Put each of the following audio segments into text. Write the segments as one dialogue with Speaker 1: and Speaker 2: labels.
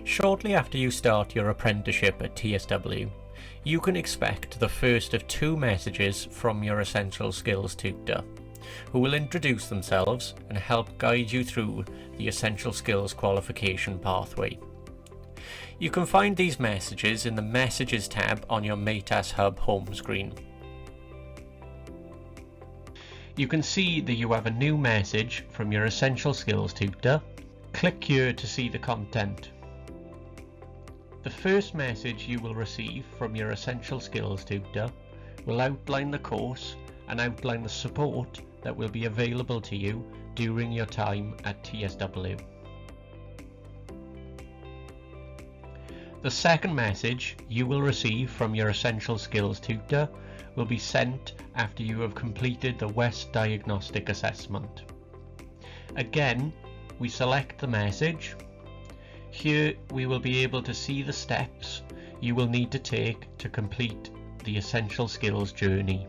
Speaker 1: Shortly after you start your apprenticeship at TSW, you can expect the first of 2 messages from your Essential Skills Tutor, who will introduce themselves and help guide you through the Essential Skills qualification pathway. You can find these messages in the Messages tab on your Maytas Hub home screen. You can see that you have a new message from your Essential Skills Tutor. Click here to see the content. The first message you will receive from your Essential Skills Tutor will outline the course and outline the support that will be available to you during your time at TSW. The second message you will receive from your Essential Skills Tutor will be sent after you have completed the West Diagnostic Assessment. Again, we select the message. Here we will be able to see the steps you will need to take to complete the Essential Skills journey.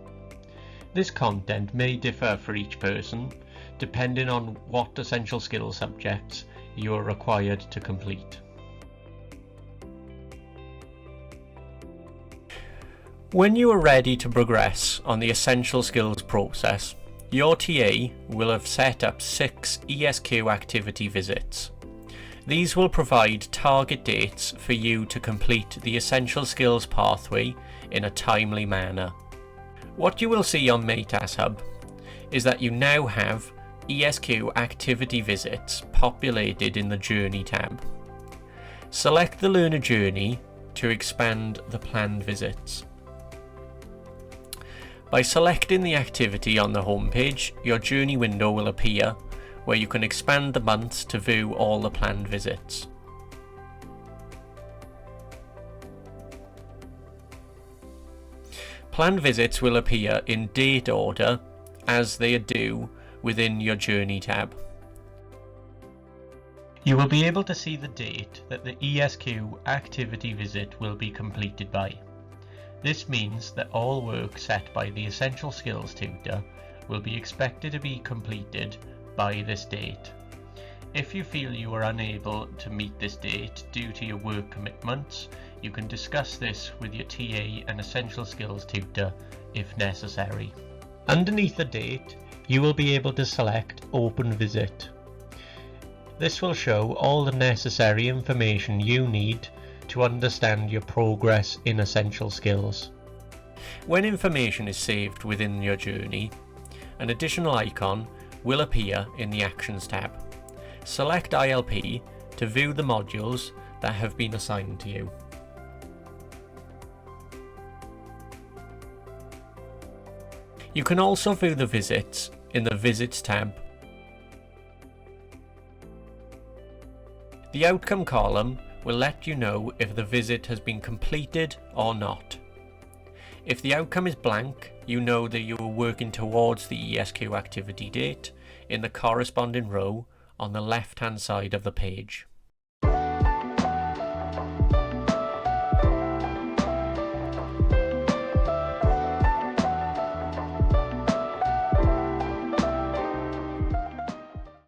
Speaker 1: This content may differ for each person, depending on what Essential Skills subjects you are required to complete. When you are ready to progress on the Essential Skills process, your TA will have set up 6 ESQ Activity Visits. These will provide target dates for you to complete the Essential Skills pathway in a timely manner. What you will see on Maytas Hub is that you now have ESQ Activity Visits populated in the Journey tab. Select the Learner Journey to expand the planned visits. By selecting the activity on the home page, your journey window will appear, where you can expand the months to view all the planned visits. Planned visits will appear in date order as they are due within your Journey tab. You will be able to see the date that the ESQ activity visit will be completed by. This means that all work set by the Essential Skills Tutor will be expected to be completed by this date. If you feel you are unable to meet this date due to your work commitments, you can discuss this with your TA and Essential Skills Tutor if necessary. Underneath the date, you will be able to select Open Visit. This will show all the necessary information you need to understand your progress in Essential Skills. When information is saved within your journey, an additional icon will appear in the Actions tab. Select ILP to view the modules that have been assigned to you. You can also view the visits in the Visits tab. The Outcome column will let you know if the visit has been completed or not. If the outcome is blank, you know that you are working towards the ESQ activity date in the corresponding row on the left-hand side of the page.